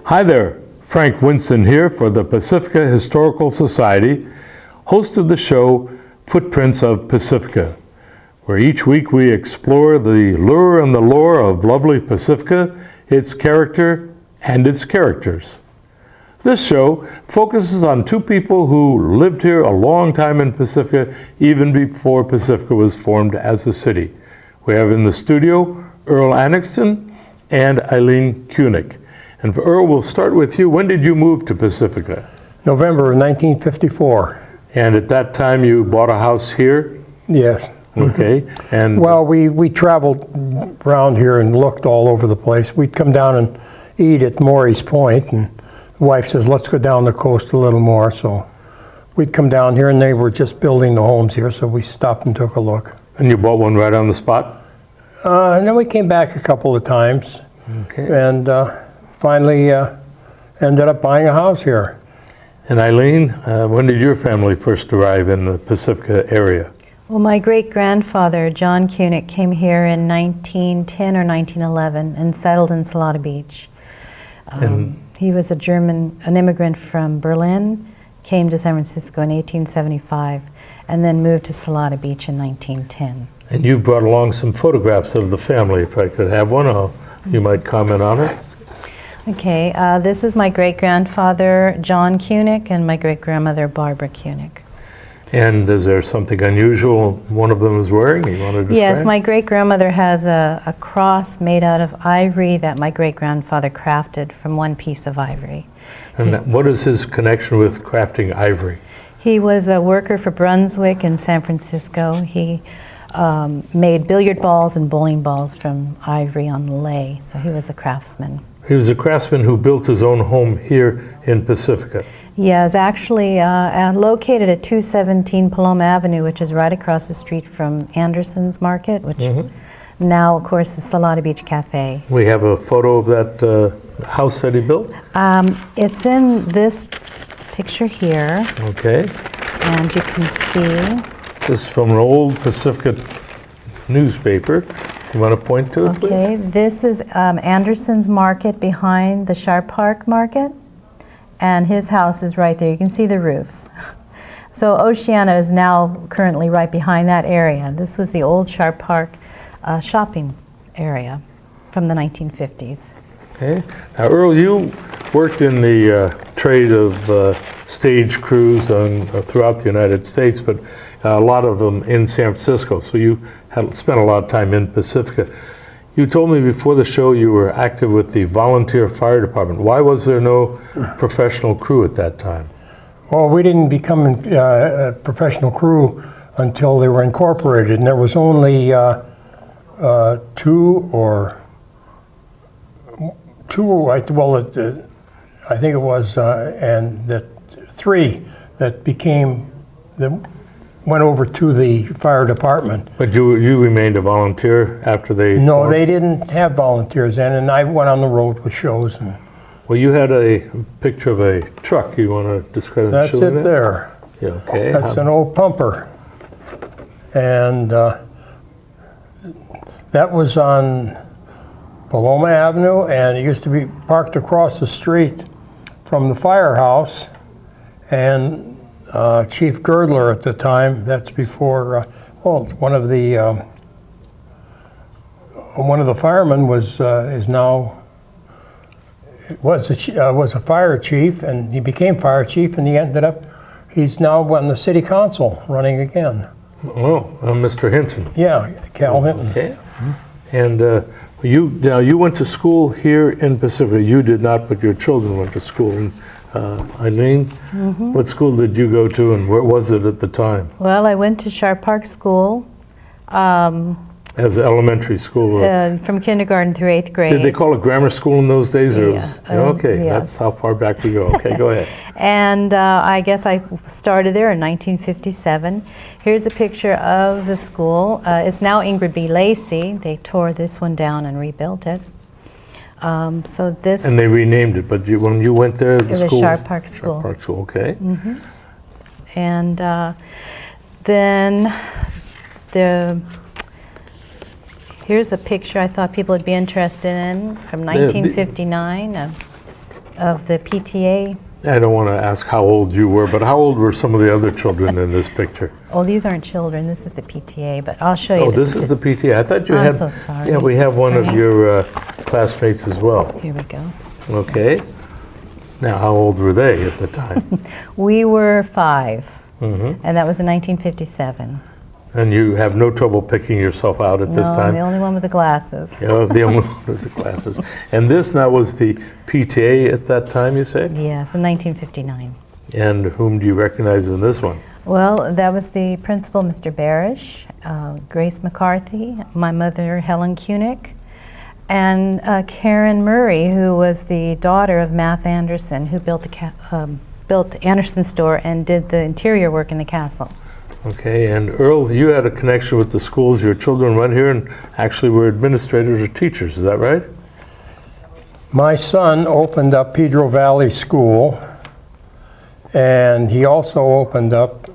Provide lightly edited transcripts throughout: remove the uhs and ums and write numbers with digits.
Hi there, Frank Winston here for the Pacifica Historical Society, host of the show Footprints of Pacifica, where each week we explore the lure and the lore of lovely Pacifica, its character, and its characters. This show focuses on two people who lived here a long time in Pacifica, even before Pacifica was formed as a city. We have in the studio Earl Annixton and Eileen Kunick. And for Earl, we'll start with you. When did you move to Pacifica? November of 1954. And at that time you bought a house here? Yes. Okay. And Well, we traveled around here and looked all over the place. We'd come down and eat at Maury's Point, and the wife says, let's go down the coast a little more. So we'd come down here, and they were just building the homes here, so we stopped and took a look. you bought one right on the spot? And then we came back a couple of times, Okay. and finally ended up buying a house here. And Eileen, when did your family first arrive in the Pacifica area? Well, my great-grandfather, John Kunick, came here in 1910 or 1911 and settled in Salada Beach. He was an immigrant from Berlin, came to San Francisco in 1875, and then moved to Salada Beach in 1910. And you brought along some photographs of the family. If I could have one, you might comment on it. Okay, this is my great-grandfather, John Kunick, and my great-grandmother, Barbara Kunick. And is there something unusual one of them is wearing? You want to describe? Yes, my great-grandmother has a cross made out of ivory that my great-grandfather crafted from one piece of ivory. And what is his connection with crafting ivory? He was a worker for Brunswick in San Francisco. He made billiard balls and bowling balls from ivory on lay, so he was a craftsman. He was a craftsman who built his own home here in Pacifica. Yes, actually located at 217 Paloma Avenue, which is right across the street from Anderson's Market, which now, of course, is Salada Beach Cafe. We have a photo of that house that he built. It's in this picture here, Okay. and you can see. This is from an old Pacifica newspaper. You want to point to it, please? Okay, this is Anderson's Market behind the Sharp Park Market, and his house is right there. You can see the roof. So Oceana is now currently right behind that area. This was the old Sharp Park shopping area from the 1950s. Okay. Now, Earl, you worked in the trade of stage crews throughout the United States, but a lot of them in San Francisco, so you had spent a lot of time in Pacifica. You told me before the show you were active with the volunteer fire department. Why was there no professional crew at that time? Well, we didn't become a professional crew until they were incorporated, and there was only I think it was, and that three that went over to the fire department. But you remained a volunteer after they No, formed? they didn't have volunteers then, and I went on the road with shows. And Well, you had a picture of a truck. You want to describe it? that's it there. Yeah, okay. That's an old pumper. And that was on Paloma Avenue, and it used to be parked across the street from the firehouse. And Chief Girdler at the time, that's before, one of the firemen was a fire chief, and he became fire chief, and he's now on the city council running again. Oh, Mr. Hinton. Yeah, Cal Hinton. Okay. And you went to school here in Pacifica. You did not, but your children went to school. And, Eileen, what school did you go to, and where was it at the time? Well, I went to Sharp Park School. As elementary school? From kindergarten through 8th grade. Did they call it grammar school in those days? Or Yeah, okay, yes. That's how far back we go. Okay, go ahead. And I guess I started there in 1957. Here's a picture of the school. It's now Ingrid B. Lacey. They tore this one down and rebuilt it. So this. And they renamed it, but when you went there, the was school? Sharp Park School. Sharp Park School, okay. And then here's a picture I thought people would be interested in from 1959. of the PTA. I don't want to ask how old you were, but how old were some of the other children in this picture? Oh, these aren't children. This is the PTA, but I'll show you. Oh, this is the PTA. I thought you I'm had. so sorry. Yeah, we have one of Right. your classmates as well. Here we go. Okay. Now, how old were they at the time? We were 5, Mm-hmm. and that was in 1957. And you have no trouble picking yourself out at this No, time? the only one with the glasses. Yeah, the only one with the glasses. And this now was the PTA at that time, you say? Yes, in 1959. And whom do you recognize in this one? Well, that was the principal, Mr. Barish, Grace McCarthy, my mother, Helen Kunick, and Karen Murray, who was the daughter of Math Anderson, who built the Anderson store and did the interior work in the castle. Okay, and Earl, you had a connection with the schools. Your children went here and actually were administrators or teachers, is that right? My son opened up Pedro Valley School, and he also opened up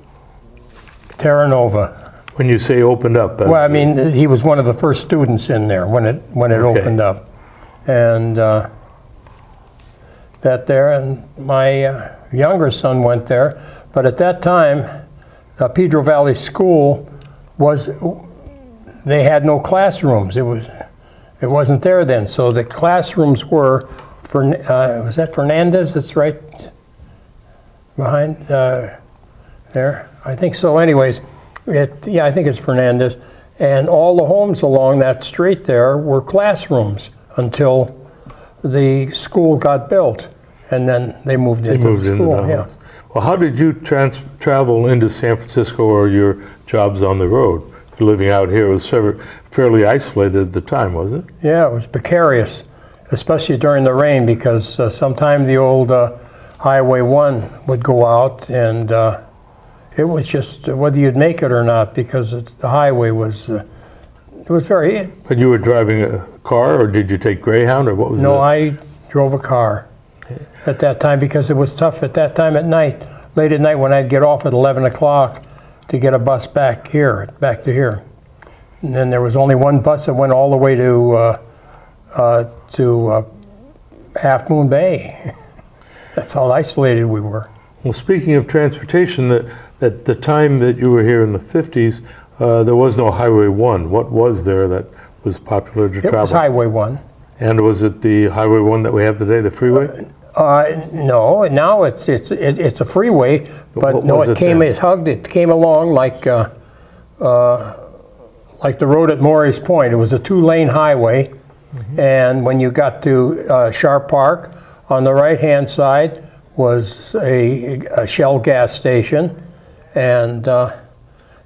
Terra Nova. When you say opened up, Well, I mean, he was one of the first students in there when it Okay. opened up, and that there. And my younger son went there, but at that time, Pedro Valley School they had no classrooms. It wasn't there then. So the classrooms were was that Fernandez? It's right behind there. I think so. Anyways, I think it's Fernandez. And all the homes along that street there were classrooms until the school got built, and then they moved into the school. the Yeah. house. Well, how did you travel into San Francisco or your jobs on the road? Living out here was fairly isolated at the time, was it? Yeah, it was precarious, especially during the rain, because sometime the old Highway 1 would go out, and it was just whether you'd make it or not, because the highway was it was very. But you were driving a car, or did you take Greyhound, or what was No, it? I drove a car at that time because it was tough at that time at night, late at night when I'd get off at 11 o'clock to get a bus back to here. And then there was only one bus that went all the way to Half Moon Bay. That's how isolated we were. Well, speaking of transportation, at the time that you were here in the 50s, there was no Highway 1. What was there that was popular to travel? It was Highway 1. And was it the Highway 1 that we have today, the freeway? No, now it's a freeway, but what no, was it it came then? it came along like the road at Morris Point. It was a 2-lane highway, and when you got to Sharp Park, on the right-hand side was a Shell gas station, and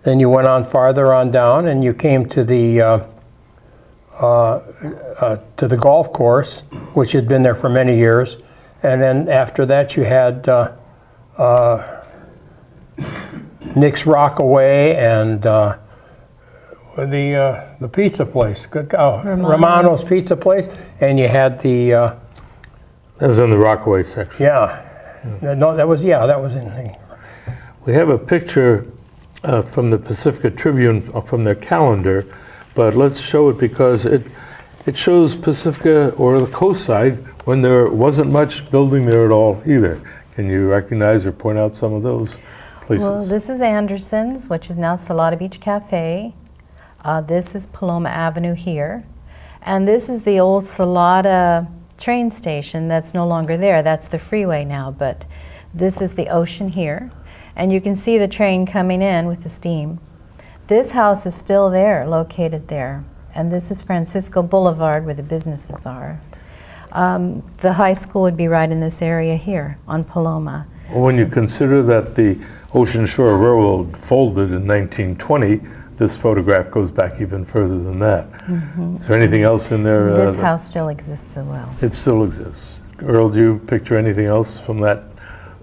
then you went on farther on down, and you came to the golf course, which had been there for many years. And then after that, you had Nick's Rockaway and the pizza place, Romano's Pizza Place, and you had the That was in the Rockaway section. no, that was in the. We have a picture from the Pacifica Tribune from their calendar, but let's show it because it shows Pacifica or the coast side when there wasn't much building there at all either. Can you recognize or point out some of those places? Well, this is Anderson's, which is now Salada Beach Cafe. This is Paloma Avenue here. And this is the old Salada train station that's no longer there. That's the freeway now, but this is the ocean here. And you can see the train coming in with the steam. This house is still there, located there. And this is Francisco Boulevard where the businesses are. The high school would be right in this area here on Paloma. Well, when you consider that the Ocean Shore Railroad folded in 1920, this photograph goes back even further than that. Is there anything else in there? This house still exists as well. It still exists. Earl, do you picture anything else from that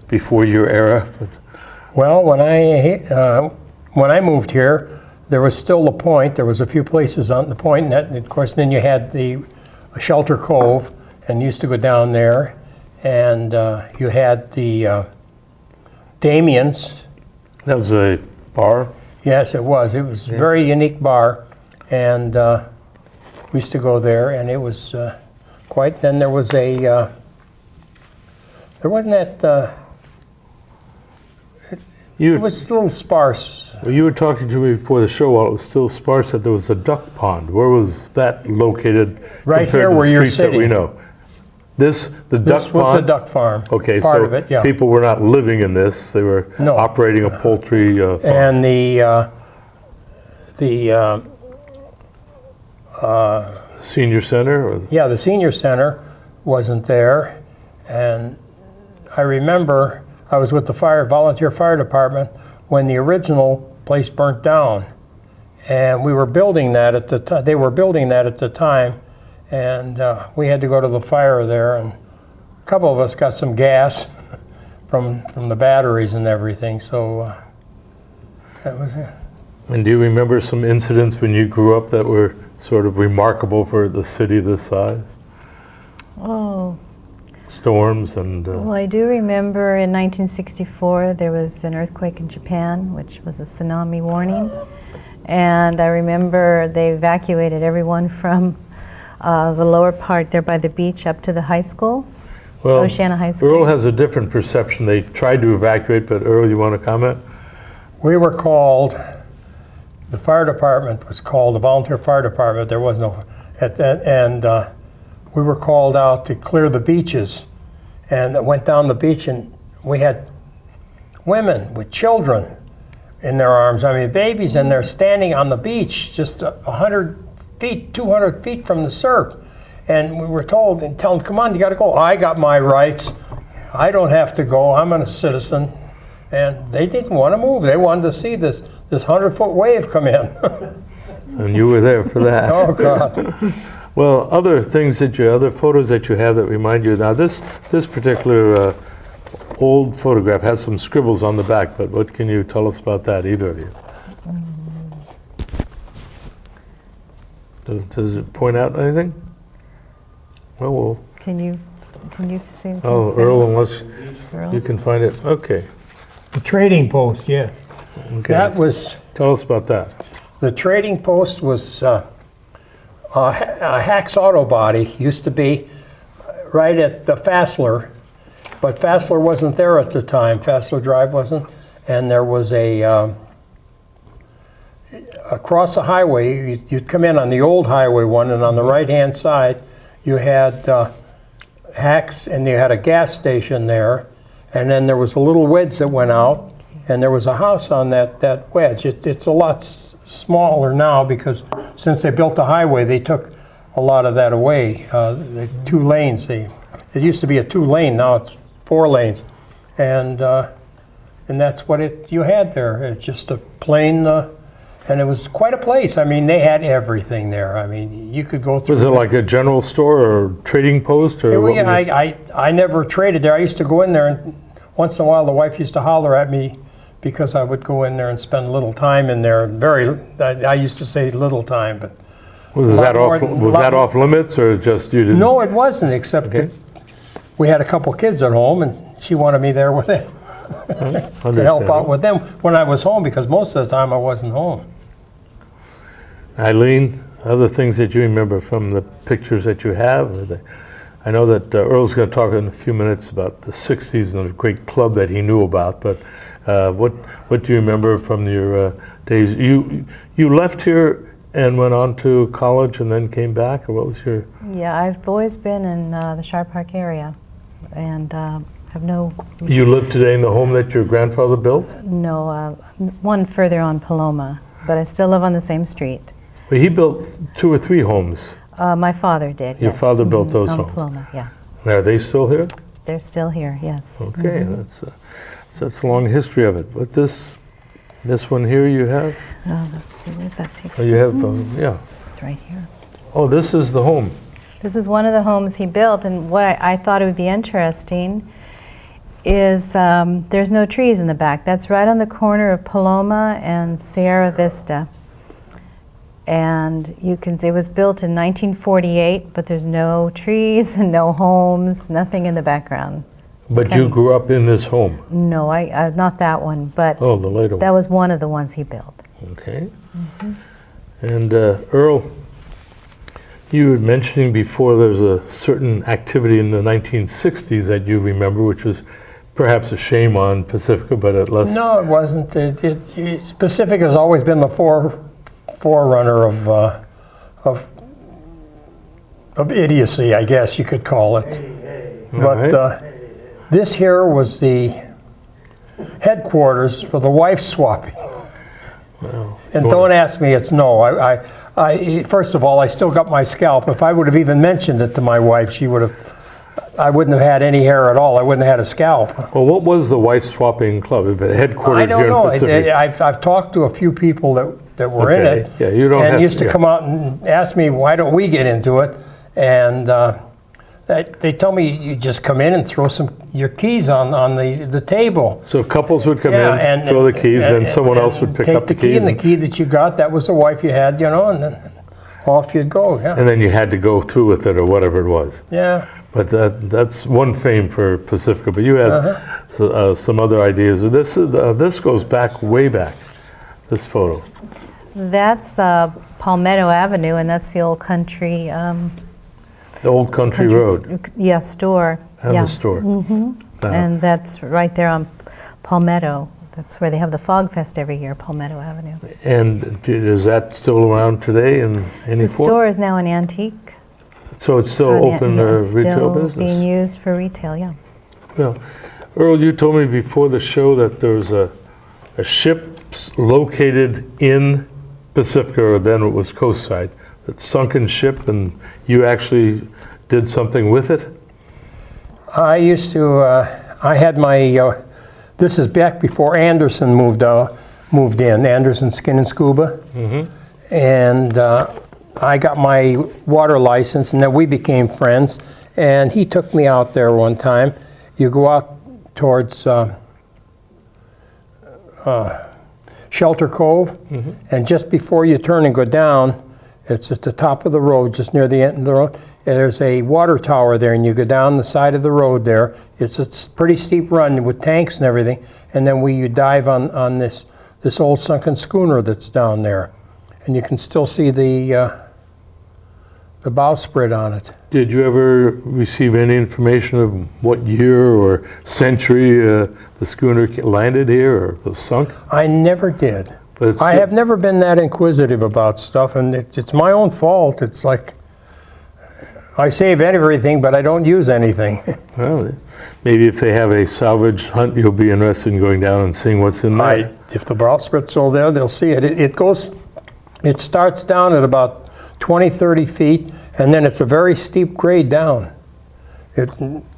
before your era? Well, when I moved here, there was still the Point. There was a few places on the Point, and of course, then you had the Shelter Cove, and used to go down there, and you had the Damien's. That was a bar? Yes, it was. It was a very unique bar, and we used to go there, and it was quite. Then there was a There wasn't that, You, it was a little sparse. well, you were talking to me before the show while it was still sparse that there was a duck pond. Where was that located Right compared here to the where you're streets that we sitting. know? The duck This was a pond? duck farm. Okay, Part so of it, yeah. people were not living in this, they were No. operating a poultry farm. And Senior center? Or, yeah, the senior center wasn't there. And I remember I was with the volunteer fire department when the original place burnt down. And we were building that at the time, they were building that at the time. And we had to go to the fire there, and a couple of us got some gas from the batteries and everything. So that was it. and do you remember some incidents when you grew up that were sort of remarkable for the city this size? Oh, Storms and... well, I do remember in 1964 there was an earthquake in Japan, which was a tsunami warning. And I remember they evacuated everyone from the lower part there by the beach up to the high school, well, Oceana High School. Earl has a different perception. They tried to evacuate, but Earl, you want to comment? We were called, the fire department was called, the volunteer fire department, there was no, and we were called out to clear the beaches. And went down the beach, and we had women with children in their arms, I mean babies, and they're standing on the beach just 100 feet, 200 feet from the surf. And we were told, and tell them, come on, you gotta go. I got my rights. I don't have to go, I'm a citizen. And they didn't want to move. They wanted to see this 100-foot wave come in. And you were there for that. Oh, God. Well, other photos that you have that remind you. Now, this particular old photograph has some scribbles on the back, but what can you tell us about that, either of you? Does it point out anything? Well, Can you see? Earl, unless Earl? you can find it. Okay. The trading post, yeah. Okay. That was, Tell us about that. the trading post was a Hacks Auto Body, used to be right at the Fassler, but Fassler wasn't there at the time. Fassler Drive wasn't, and there was across the highway, you'd come in on the old highway one, and on the right-hand side, you had Hacks, and you had a gas station there, and then there was a little wedge that went out, and there was a house on that wedge. It's a lot smaller now because since they built the highway, they took a lot of that away. The 2 lanes, it used to be a 2-lane, now it's 4 lanes, and that's what you had there. It's just a plain, and it was quite a place. I mean, they had everything there. I mean, you could go through. Was it like a general store or trading post? Or what was it? I never traded there. I used to go in there, and once in a while the wife used to holler at me because I would go in there and spend a little time in there. I used to say little time, but Was that off limits, or just you didn't? no, it wasn't, except Okay. that we had a couple kids at home, and she wanted me there with them to help out with them when I was home, because most of the time I wasn't home. Eileen, other things that you remember from the pictures that you have? I know that Earl's going to talk in a few minutes about the 60s and the great club that he knew about, but what do you remember from your days? You left here and went on to college and then came back, or what was your... Yeah, I've always been in the Sharp Park area, and have no You live today in the home that your grandfather built? one further on Paloma, but I still live on the same street. Well, he built 2 or 3 homes. My father did. Your yes. father built those on homes. Paloma, yeah. Are they still here? They're still here, yes. Okay, that's a long history of it. But this one here you have? Let's see, where's that Oh, picture? you have, yeah. It's right here. Oh, this is the home. This is one of the homes he built, and what I thought it would be interesting is there's no trees in the back. That's right on the corner of Paloma and Sierra Vista. And you can see it was built in 1948, but there's no trees and no homes, nothing in the background. But you grew up in this home? No, not that one, but Oh, the later that one. was one of the ones he built. Okay. And Earl, You were mentioning before there's a certain activity in the 1960s that you remember, which was perhaps a shame on Pacifica, but at least... No, it wasn't. Pacific has always been the forerunner of idiocy, I guess you could call it. But this here was the headquarters for the wife swapping. Well, And don't ask me, it's no. First of all, I still got my scalp. If I would have even mentioned it to my wife, I wouldn't have had any hair at all. I wouldn't have had a scalp. well, what was the wife swapping club? If it headquartered I don't here know. in Pacific? I've talked to a few people that were in Okay. it. Yeah, you don't and have- used to yeah. come out and ask me, why don't we get into it? And they tell me you just come in and throw your keys on the table. So couples would come Yeah, in, throw the keys, then someone else would pick take up the the key, keys. and the key that you got, that was the wife you had, and then off you'd go. Yeah, And then you had to go through with it or whatever it was. yeah. But that's one fame for Pacifica. But you had some other ideas. This goes back, way back, this photo. That's Palmetto Avenue, and that's the old country. The old country road Yeah, store. and yeah. the store. And that's right there on Palmetto. That's where they have the Fog Fest every year, Palmetto Avenue. And is that still around today in any The form? store is now an antique. So it's still open It's retail still business? being used for retail, yeah. Well, Earl, you told me before the show that there was a ship located in Pacifica, or then it was Coastside, that sunken ship, and you actually did something with it? I used to. I had my. This is back before Anderson moved in. Anderson Skin and Scuba, and I got my water license, and then we became friends. And he took me out there one time. You go out towards Shelter Cove, and just before you turn and go down, it's at the top of the road, just near the end of the road. There's a water tower there, and you go down the side of the road there. It's a pretty steep run with tanks and everything, and then you dive on this old sunken schooner that's down there, and you can still see the bowsprit on it. Did you ever receive any information of what year or century the schooner landed here or was sunk? I never did. But it's I have never been that inquisitive about stuff, and it's my own fault. It's like I save everything, but I don't use anything. Well, maybe if they have a salvage hunt, you'll be interested in going down and seeing what's in there. If the bowsprit's still there, they'll see it. It starts down at about 20, 30 feet, and then it's a very steep grade down.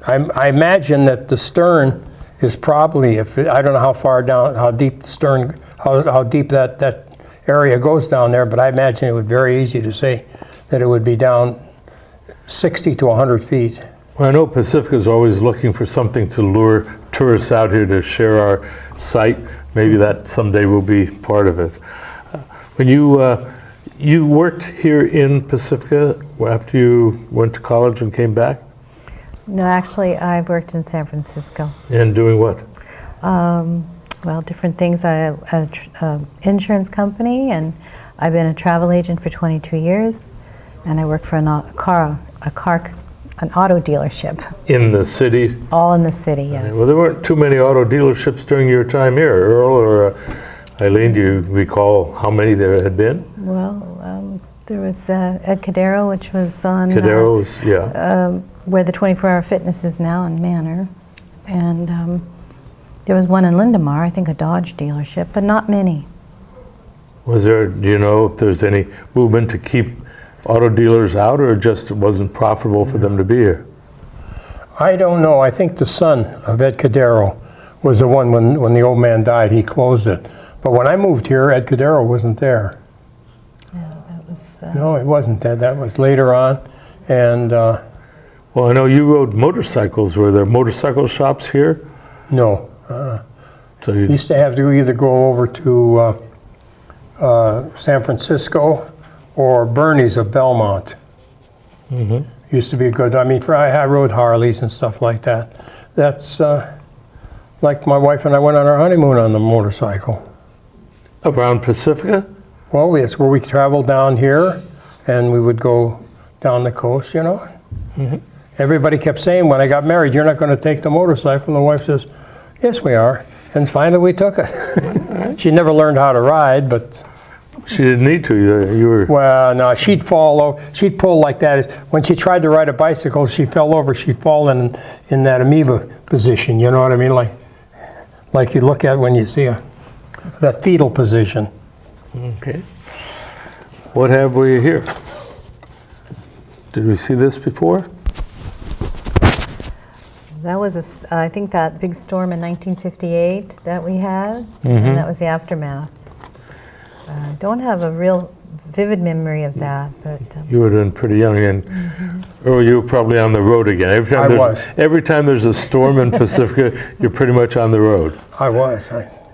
I imagine that the stern is probably, I don't know how far down, how deep the stern, how deep that area goes down there, but I imagine it would be very easy to say that it would be down 60 to 100 feet. Well, I know Pacifica is always looking for something to lure tourists out here to share our site. Maybe that someday will be part of it. When you worked here in Pacifica after you went to college and came back? No, actually, I worked in San Francisco. And doing what? Well, different things. I have an insurance company, and I've been a travel agent for 22 years, and I work for an auto dealership, In the city? all in the city, yes. Well, there weren't too many auto dealerships during your time here, Earl or Eileen. Do you recall how many there had been? Well, there was Ed Cadero, which was on Cadero's, yeah. where the 24-hour fitness is now in Manor, and there was one in Lindemar, I think a Dodge dealership, but not many. Was there, do you know if there's any movement to keep auto dealers out, or just it wasn't profitable for them to be here? I don't know. I think the son of Ed Cadero was the one when the old man died, he closed it. But when I moved here, Ed Cadero wasn't there. Yeah, that was. No, it wasn't that. That was later on. And Well, I know you rode motorcycles. Were there motorcycle shops here? no. So you, Used to have to either go over to San Francisco or Bernie's of Belmont. Used to be a good, I rode Harleys and stuff like that. That's like my wife and I went on our honeymoon on the motorcycle. around Pacifica? Well, it's where we traveled down here, and we would go down the coast, you know. Everybody kept saying when I got married, you're not going to take the motorcycle. And the wife says, yes, we are. And finally we took it. She never learned how to ride, but, She didn't need to. You were. well, no, she'd fall over. She'd pull like that. When she tried to ride a bicycle, she fell over. She'd fall in that amoeba position, you know what I mean? Like you look at when you see that fetal position. Okay. What have we here? Did we see this before? That was, I think, that big storm in 1958 that we had, and that was the aftermath. Don't have a real vivid memory of that, but You would have been pretty young, and or you were probably on the road again. I was. Every time there's a storm in Pacifica, you're pretty much on the road. I was.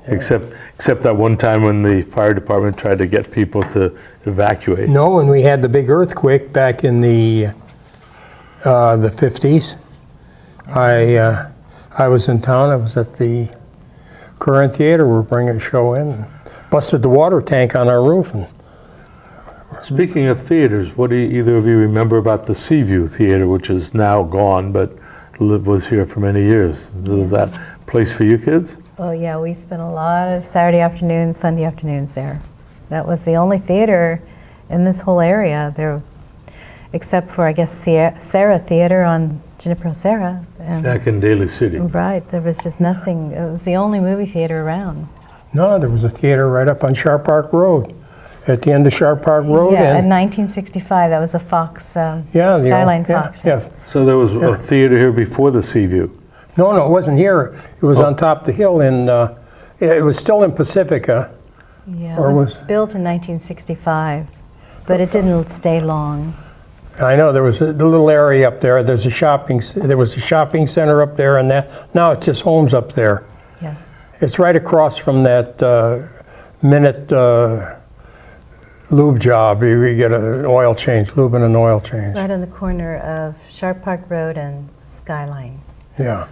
Except that one time when the fire department tried to get people to evacuate. No, when we had the big earthquake back in the 50s, I was in town. I was at the Current Theater. We're bringing a show in. And busted the water tank on our roof. And Speaking of theaters, what do either of you remember about the Seaview Theater, which is now gone, but was here for many years? Was that a place for you kids? oh yeah, we spent a lot of Saturday afternoons, Sunday afternoons there. That was the only theater in this whole area there, except for, I guess, Sarah Theater on Junipero Serra. And Back in Daly City. right, there was just nothing. It was the only movie theater around. no, there was a theater right up on Sharp Park Road, at the end of Sharp Park Road. Yeah, in and 1965, that was the Fox, yeah, the Skyline yeah, Fox. Yeah. So there was a theater here before the Seaview. No, it wasn't here. It was on top of the hill in. It was still in Pacifica. Yeah, Or it was was- built in 1965, but it didn't stay long. I know there was a little area up there. There was a shopping center up there, and that now it's just homes up there. Yeah. It's right across from that Minute lube job. You get an oil change, lube and an oil change. Right on the corner of Sharp Park Road and Skyline. Yeah.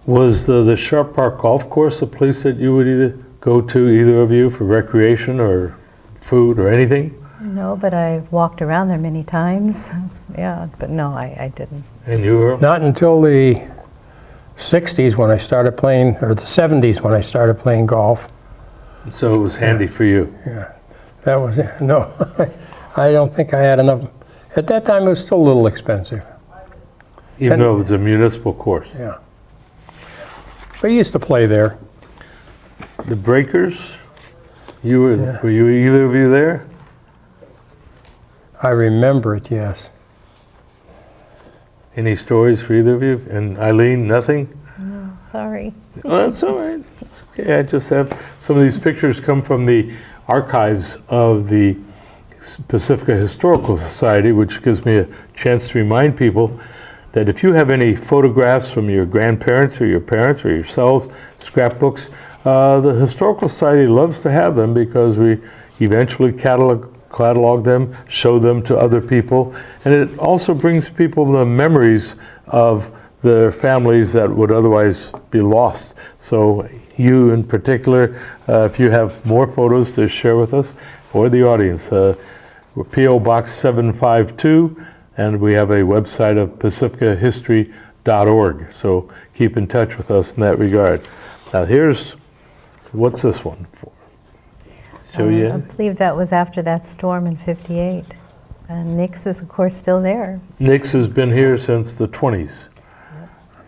Was the Sharp Park Golf Course a place that you would either go to, either of you, for recreation or food or anything? No, but I walked around there many times. Yeah, but no, I didn't. And you were? Not until the 60s when I started playing, or the 70s when I started playing golf. So it was handy for you. Yeah, that was it. No, I don't think I had enough. At that time, it was still a little expensive. Even And- though it was a municipal course. Yeah. But I used to play there. The Breakers, were you either of you there? I remember it, yes. Any stories for either of you? And Eileen, nothing? Sorry. Oh, that's all right. That's okay. I just have some of these pictures come from the archives of the Pacifica Historical Society, which gives me a chance to remind people that if you have any photographs from your grandparents or your parents or yourselves, scrapbooks, the Historical Society loves to have them because we eventually catalog them, show them to other people, and it also brings people the memories of their families that would otherwise be lost. So you in particular, if you have more photos to share with us or the audience, we're P.O. Box 752, and we have a website of pacificahistory.org. So keep in touch with us in that regard. Now what's this one for? Show I you. believe that was after that storm in '58. And Nick's is, of course, still there. Nick's has been here since the 20s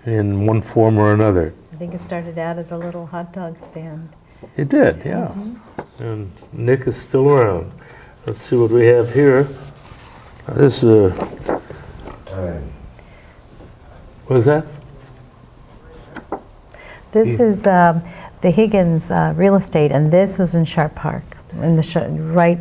in one form or another. I think it started out as a little hot dog stand. It did, yeah. And Nick is still around. Let's see what we have here. This what is that? This is the Higgins real estate, and this was in Sharp Park, in the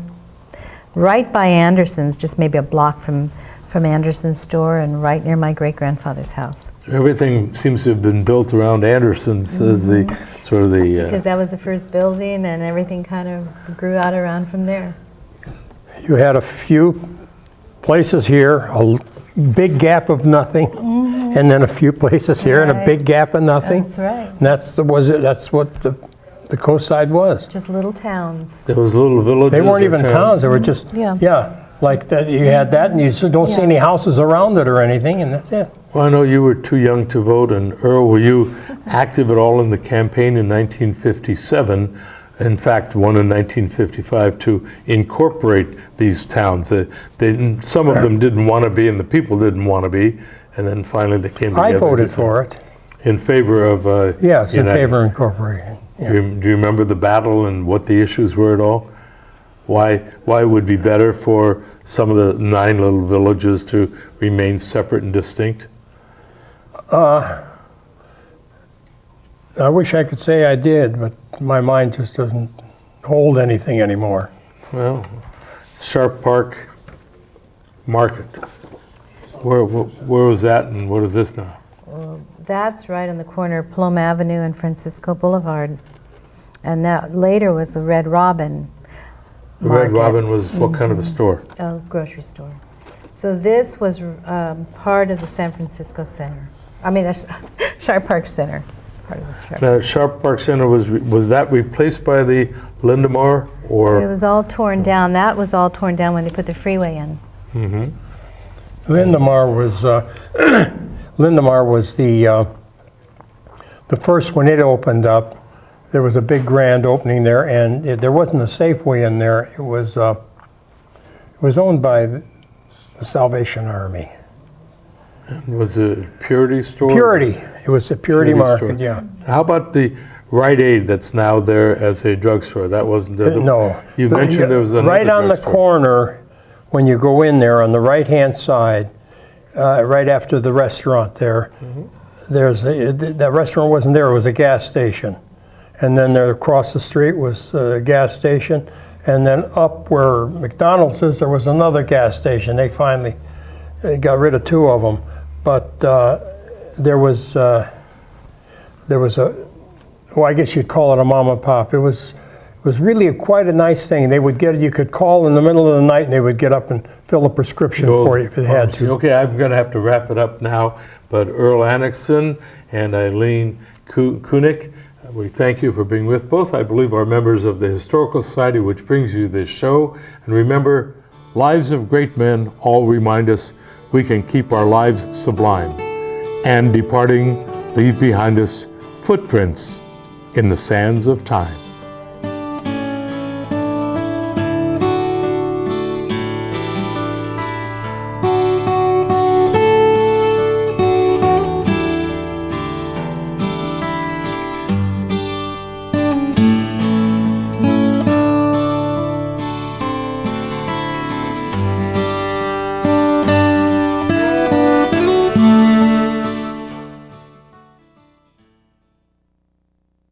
right by Anderson's, just maybe a block from Anderson's store, and right near my great-grandfather's house. Everything seems to have been built around Anderson's as the sort of the. Because that was the first building, and everything kind of grew out around from there. You had a few places here, a big gap of nothing, and then a few places here and a Right. big gap of nothing. That's right. And that's what the coast side was. Just little towns. Those little villages. They weren't or even towns. towns, they were just, Yeah. yeah, like that. You had that, and you don't see any houses around it or anything, and that's it. Well, I know you were too young to vote, and Earl, were you active at all in the campaign in 1957? In fact, one in 1955 to incorporate these towns. Some of them didn't want to be, and the people didn't want to be, and then finally they came together. I voted for it. In favor of Yes, in United. favor of incorporating. Yeah. Do you remember the battle and what the issues were at all? Why it would be better for some of the 9 little villages to remain separate and distinct? I wish I could say I did, but my mind just doesn't hold anything anymore. Well, Sharp Park Market. Where was that, and what is this now? That's right on the corner of Plum Avenue and Francisco Boulevard. And that later was the Red Robin The Red Market. Robin was what kind of a store? A grocery store. So this was part of the San Francisco Center. I mean, the Sharp Park Center, part of the Sharp. Now, Sharp Park Center, was that replaced by the Lindemar, It or? was all torn down. That was all torn down when they put the freeway in. Lindemar was the first when it opened up. There was a big grand opening there, and there wasn't a Safeway in there. It was owned by the Salvation Army. Was it a Purity store? Purity. It was a Purity market. store. Yeah. How about the Rite Aid that's now there as a drugstore? That wasn't there? No. You mentioned there was another right on the drugstore. corner when you go in there on the right-hand side, right after the restaurant there. There's that restaurant wasn't there. It was a gas station, and then there across the street was a gas station, and then up where McDonald's is, there was another gas station. They finally got rid of 2 of them, but there was a, well, I guess you'd call it a mom and pop. It was really quite a nice thing. You could call in the middle of the night, and they would get up and fill a prescription for you if you had to. Okay, I'm going to have to wrap it up now, but Earl Annexon and Eileen Kunick, we thank you for being with both. I believe are members of the Historical Society, which brings you this show. And remember, lives of great men all remind us we can keep our lives sublime, and departing, leave behind us footprints in the sands of time.